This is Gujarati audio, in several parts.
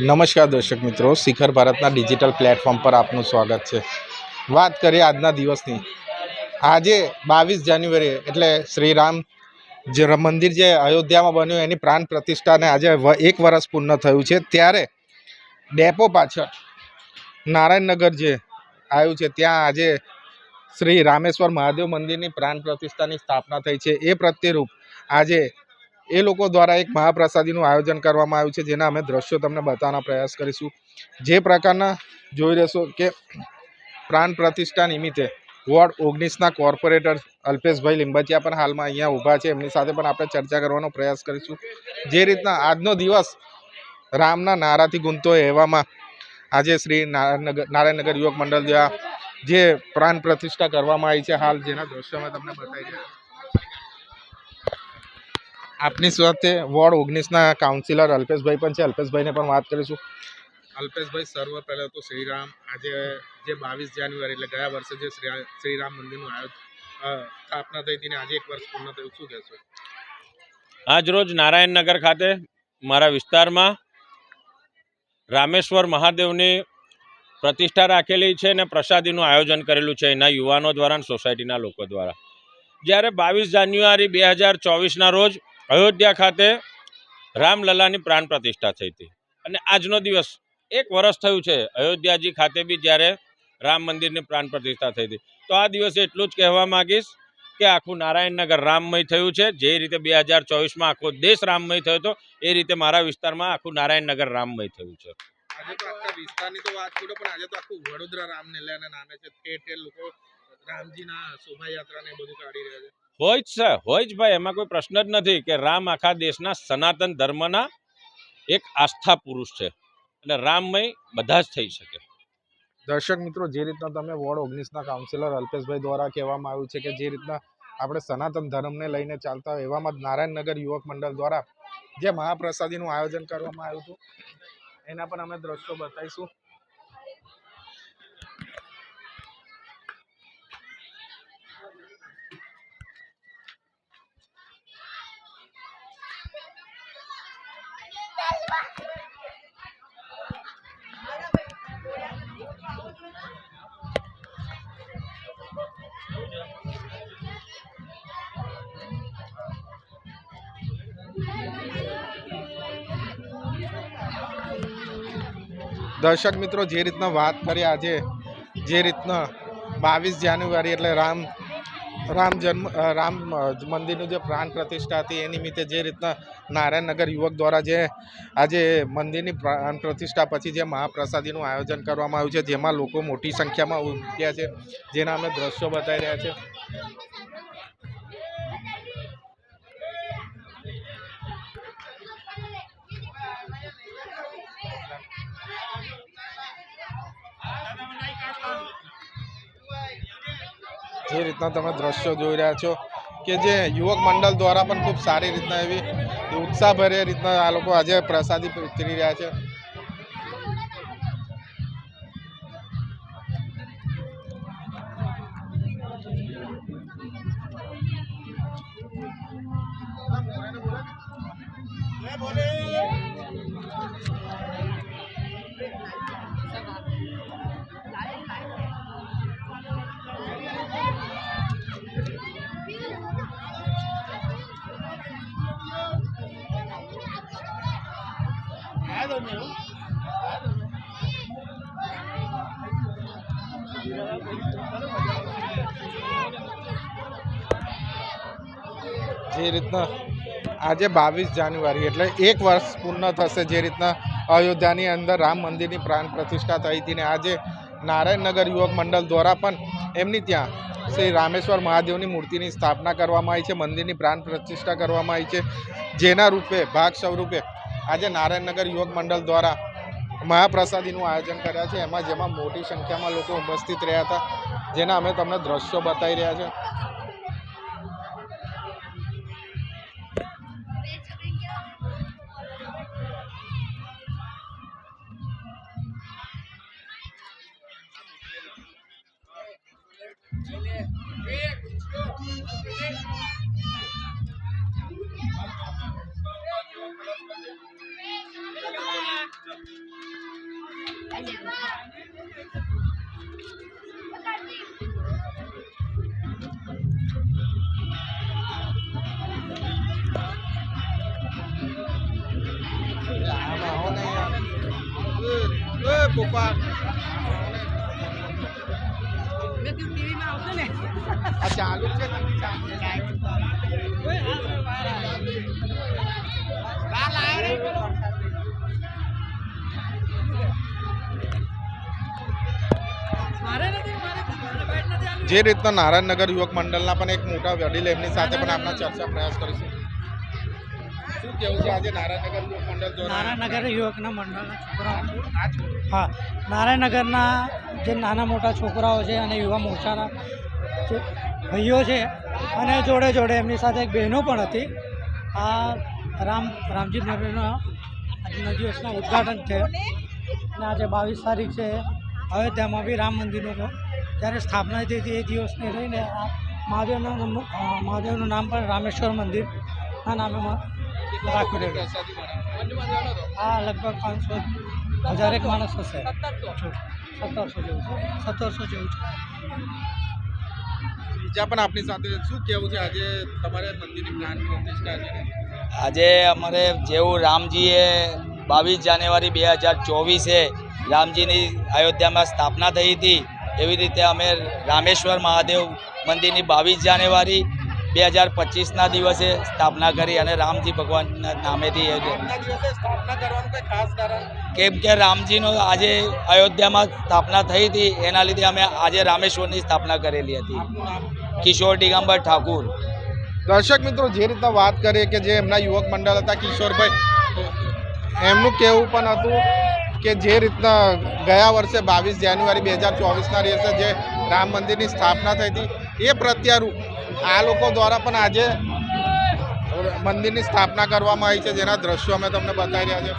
નમસ્કાર દર્શક મિત્રો, શિખર ભારતના ડિજિટલ પ્લેટફોર્મ પર આપનું સ્વાગત છે। વાત કરીએ આજના દિવસની। આજે 22 જાન્યુઆરી એટલે શ્રી રામ મંદિર જે અયોધ્યામાં બન્યું એની પ્રાણ પ્રતિષ્ઠાને આજે 1 વર્ષ પૂર્ણ થયું છે। ત્યારે ડેપો પાછળ નારાયણનગર જે આવ્યું છે ત્યાં આજે શ્રી રામેશ્વર મહાદેવ મંદિરની પ્રાણ પ્રતિષ્ઠાની સ્થાપના થઈ છે। એ પ્રત્યેરૂપ આજે એ લોકો દ્વારા એક મહાપ્રસાદીનું આયોજન કરવામાં આવ્યું છે, જેના અમે દ્રશ્યો તમને બતાવવાનો પ્રયાસ કરીશું। જે પ્રકારના જોઈ રહેશો કે પ્રાણ પ્રતિષ્ઠા નિમિત્તે વોર્ડ 19ના કોર્પોરેટર અલ્પેશભાઈ લીંબચિયા પણ હાલમાં અહીંયા ઊભા છે, એમની સાથે પણ આપણે ચર્ચા કરવાનો પ્રયાસ કરીશું। જે રીતના આજનો દિવસ રામના નારાથી ગુંજતો એવામાં આજે શ્રી નારાયણનગર યુવક મંડળ દ્વારા જે પ્રાણ પ્રતિષ્ઠા કરવામાં આવી છે, હાલ જેના દ્રશ્યો અમે તમને બતાવી રહ્યા આપની સાથે વોર્ડ 19ના કાઉન્સિલર અલ્પેશભાઈ પણ છે, અલ્પેશભાઈને પણ વાત કરીશું। અલ્પેશભાઈ, સર્વ પહેલાં તો શ્રીરામ આજે જે 22 જાન્યુઆરી એટલે ગયા વર્ષે જે શ્રીરામ મંદિરનું સ્થાપના થઈ હતી, આજે 1 વર્ષ પૂર્ણ થયું, શું કહેશો? આજ રોજ નારાયણનગર ખાતે મારા વિસ્તારમાં રામેશ્વર મહાદેવની પ્રતિષ્ઠા રાખેલી છે અને પ્રસાદીનું આયોજન કરેલું છે એના યુવાનો દ્વારા અને સોસાયટીના લોકો દ્વારા। જ્યારે 22 જાન્યુઆરી 2024ના રોજ અયોધ્યા ખાતે રામલલ્લાની પ્રાણ પ્રતિષ્ઠા થઈ હતી અને આજનો દિવસ 1 વર્ષ થયું છે અયોધ્યાજી ખાતે બી જ્યારે રામ મંદિરની પ્રાણ પ્રતિષ્ઠા થઈ હતી। તો આ દિવસે એટલું જ કહેવા માંગીશ કે આખું નારાયણનગર રામમય થયું છે। જે રીતે 2024માં આખો દેશ રામમય થયો હતો, એ રીતે મારા વિસ્તારમાં આખું નારાયણનગર રામમય થયું છે। આજે તો આખા વિસ્તારની તો વાત છોડો, પણ આજે તો આખું વડોદરા રામલલ્લાના નામે છે, ઠેર લોકો રામજીના શોભાયાત્રાને બધું કાઢી રહ્યા છે। હોય જ ભાઈ, એમાં કોઈ પ્રશ્ન જ નથી કે રામ આખા દેશના સનાતન ધર્મના એક આસ્થા પુરુષ છે એટલે રામમય બધા જ થઈ શકે। દર્શક મિત્રો, જે રીતના તમે વોર્ડ 19ના કાઉન્સિલર અલ્પેશભાઈ દ્વારા કહેવામાં આવ્યું છે કે જે રીતના આપણે સનાતન ધર્મને લઈને ચાલતા હોય, એવામાં નારાયણનગર યુવક મંડળ દ્વારા જે મહાપ્રસાદીનું આયોજન કરવામાં આવ્યું હતું એના પણ અમે દ્રશ્યો બતાવીશું। દર્શક મિત્રો, જે રીતના વાત કરીએ આજે જે રીતના 22 જાન્યુઆરી એટલે રામ મંદિરનું જે પ્રાણ પ્રતિષ્ઠા હતી એ નિમિત્તે જે રીતના નારાયણનગર યુવક દ્વારા જે આજે મંદિરની પ્રાણ પ્રતિષ્ઠા પછી જે મહાપ્રસાદીનું આયોજન કરવામાં આવ્યું છે, જેમાં લોકો મોટી સંખ્યામાં ઉમટ્યા છે, જેના અમે દ્રશ્યો બતાવી રહ્યા છે। જે રીતના તમે દ્રશ્યો જોઈ રહ્યા છો કે જે યુવક મંડળ દ્વારા પણ ખૂબ સારી રીતના એવી ઉત્સાહભર્યા રીતના આ લોકો આજે પ્રસાદી વિતરી રહ્યા છે। જે રીતના આજે 22 જાન્યુઆરી એટલે 1 વર્ષ પૂર્ણ થશે જે રીતના અયોધ્યાની અંદર રામ મંદિરની પ્રાણ પ્રતિષ્ઠા થઈ હતી ને આજે નારાયણનગર યુવક મંડળ દ્વારા પણ એમની ત્યાં શ્રી રામેશ્વર મહાદેવની મૂર્તિની સ્થાપના કરવામાં આવી છે, મંદિરની પ્રાણ પ્રતિષ્ઠા કરવામાં આવી છે, જેના રૂપે ભાગ સ્વરૂપે આજે નારાયણનગર યુવક મંડળ દ્વારા મહાપ્રસાદીનું આયોજન કર્યા છે, જેમાં મોટી સંખ્યામાં લોકો ઉપસ્થિત રહ્યા હતા, જેના અમે તમને દ્રશ્યો બતાવી રહ્યા છે। ચાલુ છે જે રીતના નારાયણનગર યુવક મંડળના પણ એક મોટા વડીલ એમની સાથે પણ આપણા ચર્ચા પ્રયાસ કરીશું. શું કેવું છે આજે નારાયણનગર યુવક મંડળ દ્વારા? નારાયણનગર યુવકના મંડળના છોકરાઓ, હા, નારાયણનગરના જે નાના મોટા છોકરાઓ છે અને યુવા મોરચાના જે ભાઈઓ છે અને જોડે જોડે એમની સાથે એક બહેનો પણ હતી. આ રામજી નગરના આજના દિવસના ઉદ્ઘાટન છે અને આજે 22 તારીખ છે. અયોધ્યામાં બી રામ મંદિરનું જ્યારે સ્થાપના થઈ હતી એ દિવસને લઈને આ મહાદેવનું નામ પણ રામેશ્વર મંદિરના નામે રાખ્યું રહ્યું. આ લગભગ 500,000 માણસ હશે, 1700 જેવું છે, 1700 જેવું છે. બીજા પણ આપની સાથે શું કેવું છે આજે તમારે મંદિરની પ્રાણ પ્રતિષ્ઠા છે? આજે અમારે જેવું રામજીએ 22 જાન્યુઆરી 2024 રામજીની અયોધ્યામાં સ્થાપના થઈ હતી એવી રીતે અમે રામેશ્વર મહાદેવ મંદિરની 22 જાન્યુઆરી 2025ના દિવસે સ્થાપના કરી અને રામજી ભગવાનના નામેથી સ્થાપના કરવાનું કોઈ ખાસ કારણ? કેમ કે રામજીનો આજે અયોધ્યામાં સ્થાપના થઈ હતી એના લીધે અમે આજે રામેશ્વરની સ્થાપના કરેલી હતી. કિશોર દિગંબર ઠાકુર. દર્શક મિત્રો, જે રીતના વાત કરીએ કે જે એમના યુવક મંડળ હતા કિશોરભાઈ, એમનું કહેવું પણ હતું કે જે રીતના ગયા વર્ષે 22 જાન્યુઆરી 2024ના દિવસે જે રામ મંદિરની સ્થાપના થઈ હતી એ પ્રત્યારૂપ આ લોકો દ્વારા પણ આજે મંદિરની સ્થાપના કરવામાં આવી છે, જેના દ્રશ્યો અમે તમને બતાવી રહ્યા છે.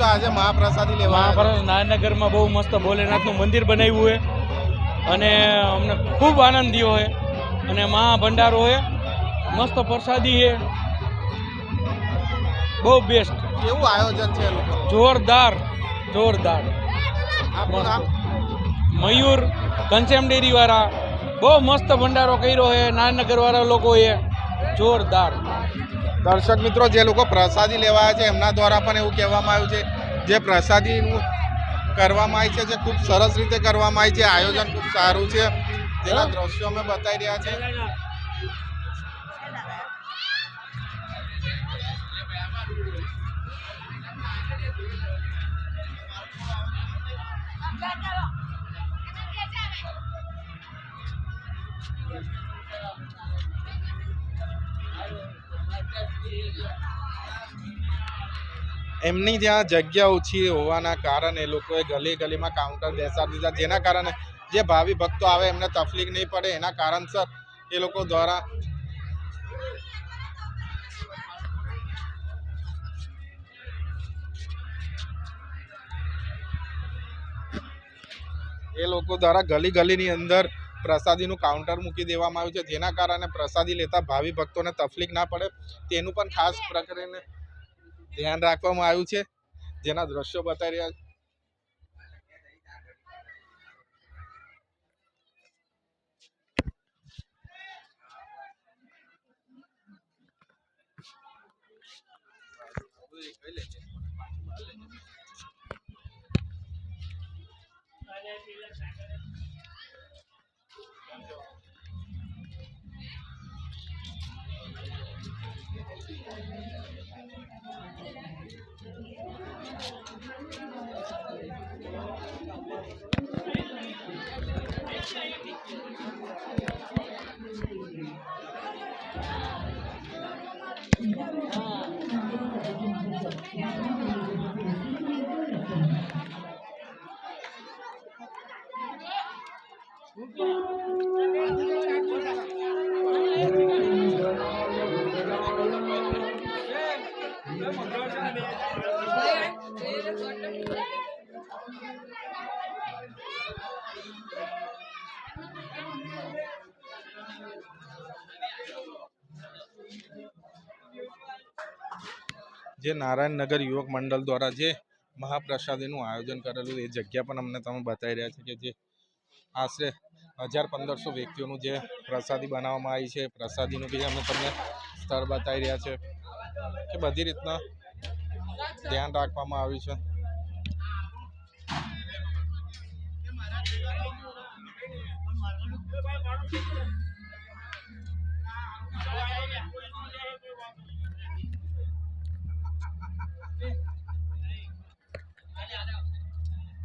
આજે મહાપ્રસાદી લેવા નારાયણનગરમાં બહુ મસ્ત ભોલેનાથનું મંદિર બનાવ્યું છે અને અમને ખૂબ આનંદ થયો છે અને મહાભંડારો છે, મસ્ત પ્રસાદી છે, બહુ બેસ્ટ. કેવું આયોજન છે? જોરદાર. આપણું નામ? મયુર કંચેમ ડેરી વાળા બહુ મસ્ત ભંડારો કર્યો છે નારાયણનગર વાળા લોકોએ, જોરદાર. દર્શક મિત્રો, જે લોકો પ્રસાદી લેવાયા છે એમના દ્વારા પણ એવું કહેવામાં આવ્યું છે જે પ્રસાદીનું કરવામાં આવી છે જે ખૂબ સરસ રીતે કરવામાં આવી છે, આયોજન ખૂબ સારું છે, જેના દ્રશ્યો અમે બતાવી રહ્યા છે. એમની જ્યાં જગ્યા ઓછી હોવાના કારણે એ લોકોએ ગલી ગલીમાં કાઉન્ટર બેસાડી દીધા, જેના કારણે જે ભાવિ ભક્તો આવે એમને તકલીફ નહીં પડે એના કારણસર એ લોકો દ્વારા ગલી ગલીની અંદર પ્રસાદીનું કાઉન્ટર મૂકી દેવામાં આવ્યું છે, જેના કારણે પ્રસાદી લેતા ભાવિ ભક્તોને તકલીફ ના પડે તેનું પણ ખાસ પ્રકારે ધ્યાન રાખવામાં આવ્યું છે, જેના દ્રશ્યો બતાવી રહ્યા છે. જે નારાયણનગર યુવક મંડળ દ્વારા જે મહાપ્રસાદીનું આયોજન કરેલું એ જગ્યા પણ અમને તમે બતાવી રહ્યા છે કે જે આશરે 1500 વ્યક્તિઓનું જે પ્રસાદી બનાવવામાં આવી છે પ્રસાદીનું બી અમે તમને સ્થળ બતાવી રહ્યા છે કે બધી રીતના ધ્યાન રાખવામાં આવ્યું છે.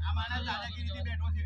આ માણસ દાદાગીરીથી બેઠો છે.